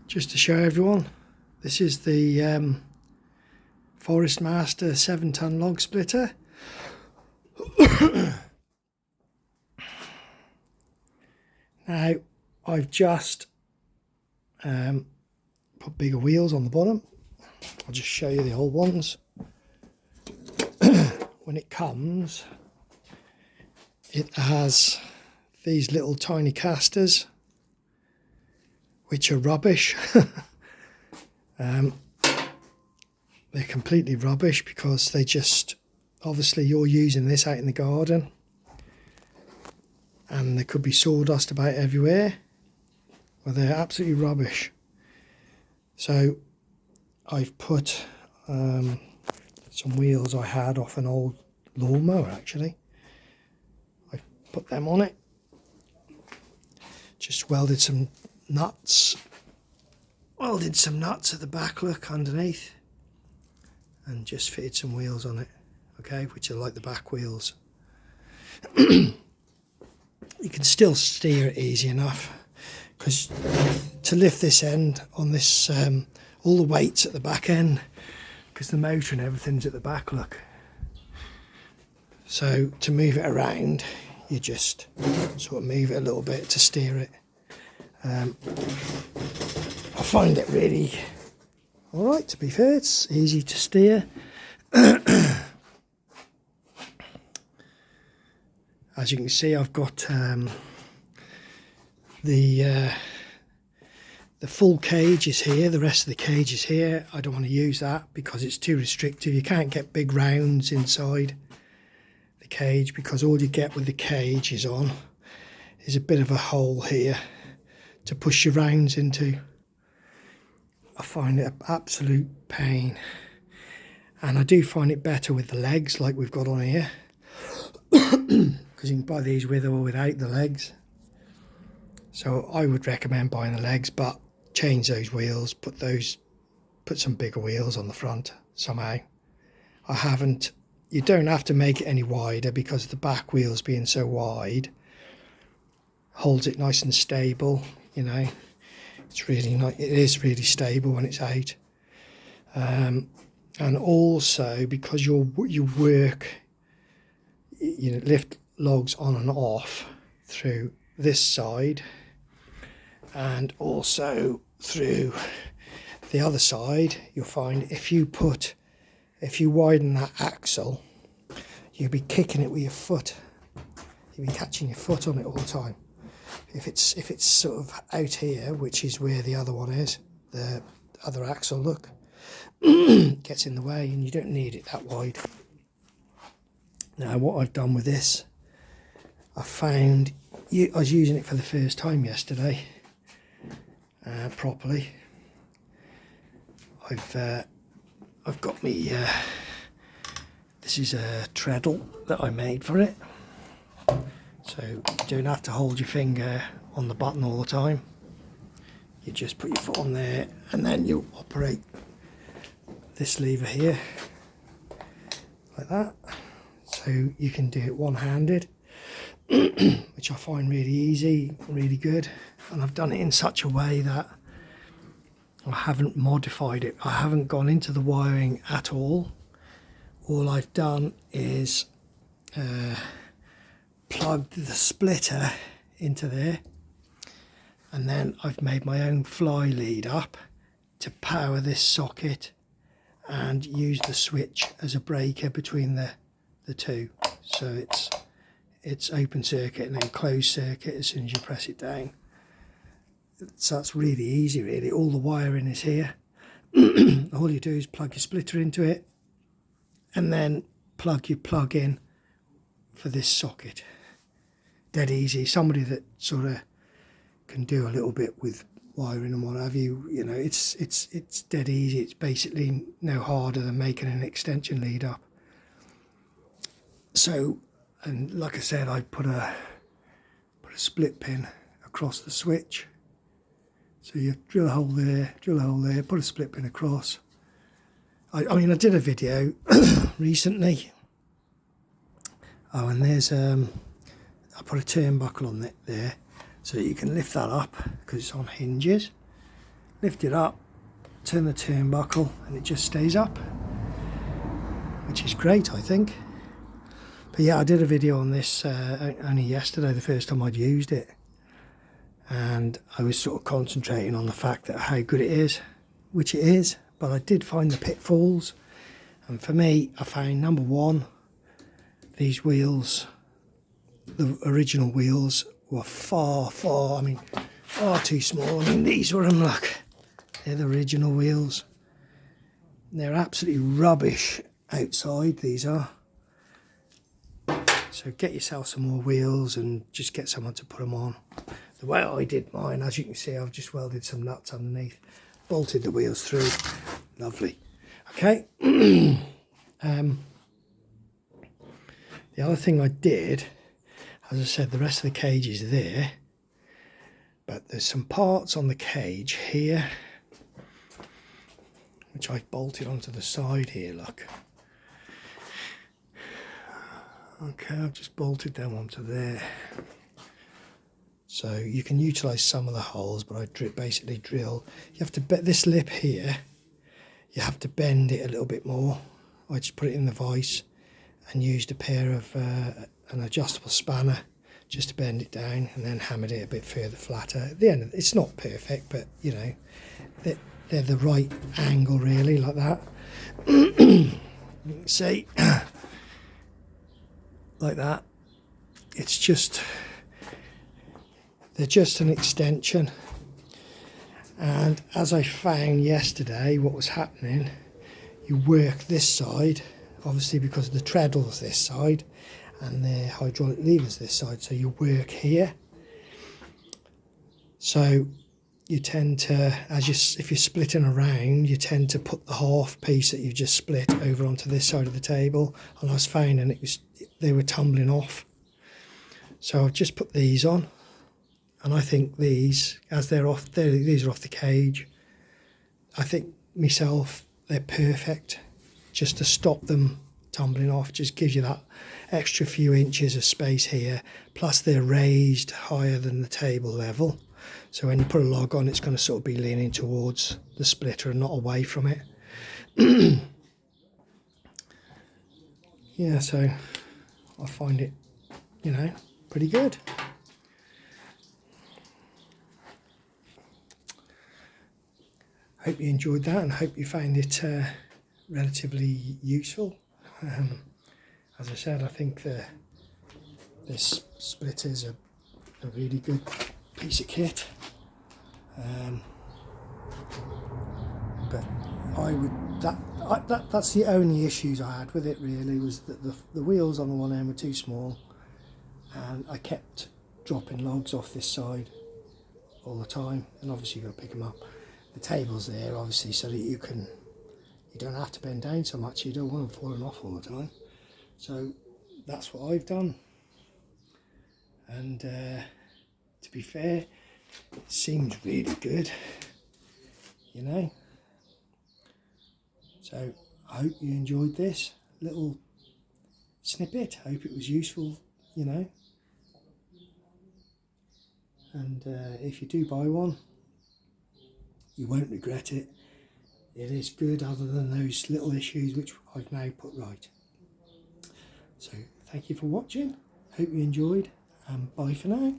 Just to show everyone, this is the Forest Master 7-ton log splitter. Now I've just put bigger wheels on the bottom. I'll just show you the old ones. When it comes, it has these little tiny casters, which are rubbish. They're completely rubbish because they just, obviously you're using this out in the garden and there could be sawdust about everywhere. Well, they're absolutely rubbish. So I've put some wheels I had off an old lawnmower actually. I've put them on it. Just welded some nuts. Welded some nuts at the back, look, underneath. And just fitted some wheels on it, okay, which are like the back wheels. You can still steer it easy enough, because to lift this end on this, all the weight's at the back end, because the motor and everything's at the back, look. So to move it around, you just sort of move it a little bit to steer it. I find it really alright, to be fair. It's easy to steer. As you can see, I've got the full cage is here, the rest of the cage is here. I don't want to use that because it's too restrictive. You can't get big rounds inside the cage, because all you get with the cage is a bit of a hole here to push your rounds into. I find it an absolute pain, and I do find it better with the legs like we've got on here, because you can buy these with or without the legs. So I would recommend buying the legs, but change those wheels, put some bigger wheels on the front somehow. You don't have to make it any wider, because the back wheels being so wide holds it nice and stable, you know. It's really nice. It is really stable when it's out, and also because you lift logs on and off through this side, and also through the other side. You'll find if you widen that axle, you'll be kicking it with your foot. You'll be catching your foot on it all the time. If it's sort of out here, which is where the other one is, the other axle, look, gets in the way, and you don't need it that wide. Now what I've done with this, I found, I was using it for the first time yesterday, properly. I've got me, this is a treadle that I made for it. So you don't have to hold your finger on the button all the time. You just put your foot on there, and then you operate this lever here, like that. So you can do it one-handed, which I find really easy, really good. And I've done it in such a way that I haven't modified it. I haven't gone into the wiring at all. All I've done is plugged the splitter into there, and then I've made my own fly lead up to power this socket and use the switch as a breaker between the two. So it's open circuit and then closed circuit as soon as you press it down. So that's really easy, really. All the wiring is here. All you do is plug your splitter into it and then plug your plug in for this socket. Dead easy. Somebody that sort of can do a little bit with wiring and what have you, you know, it's dead easy. It's basically no harder than making an extension lead up. So, and like I said, I put a split pin across the switch. So you drill a hole there, put a split pin across. I mean, I did a video recently. Oh, and there's I put a turnbuckle on it there, So you can lift that up because it's on hinges. Lift it up, turn the turnbuckle, and it just stays up, which is great, I think. But yeah, I did a video on this only yesterday, the first time I'd used it, and I was sort of concentrating on the fact that how good it is, which it is, but I did find the pitfalls. And for me, I found, number one, these wheels, the original wheels, were far too small. I mean, these were them, look, they're the original wheels. They're absolutely rubbish outside, these are. So get yourself some more wheels and just get someone to put them on. The way I did mine, as you can see, I've just welded some nuts underneath, bolted the wheels through. Lovely. Okay. The other thing I did, as I said, the rest of the cage is there, but there's some parts on the cage here which I bolted onto the side here, look. Okay, I've just bolted them onto there. So you can utilise some of the holes, but I basically drill. You have to bet this lip here, you have to bend it a little bit more. I just put it in the vise and used a pair of an adjustable spanner just to bend it down, and then hammered it a bit further flatter. At the end, it's not perfect, but you know, they're the right angle really, like that. You can see, like that. It's just, they're just an extension. And as I found yesterday, what was happening, you work this side, obviously because the treadle's this side and the hydraulic lever's this side, so you work here. So you tend to, if you're splitting around, you tend to put the half piece that you've just split over onto this side of the table. And I was finding they were tumbling off. So I've just put these on, and I think these, as these are off the cage, I think myself, they're perfect just to stop them tumbling off. Just gives you that extra few inches of space here, plus they're raised higher than the table level, so when you put a log on, it's going to sort of be leaning towards the splitter and not away from it. Yeah, so I find it, you know, pretty good. Hope you enjoyed that, and hope you found it relatively useful. As I said, I think this splitter is a really good piece of kit. But that's the only issues I had with it really, was that the wheels on the one end were too small, and I kept dropping logs off this side all the time, and obviously you've got to pick them up. The table's there obviously so that you don't have to bend down so much, you don't want them falling off all the time. So that's what I've done, and to be fair, it seems really good, you know. So I hope you enjoyed this little snippet. I hope it was useful, you know. And if you do buy one, you won't regret it. It is good, other than those little issues which I've now put right. So thank you for watching. Hope you enjoyed, and bye for now.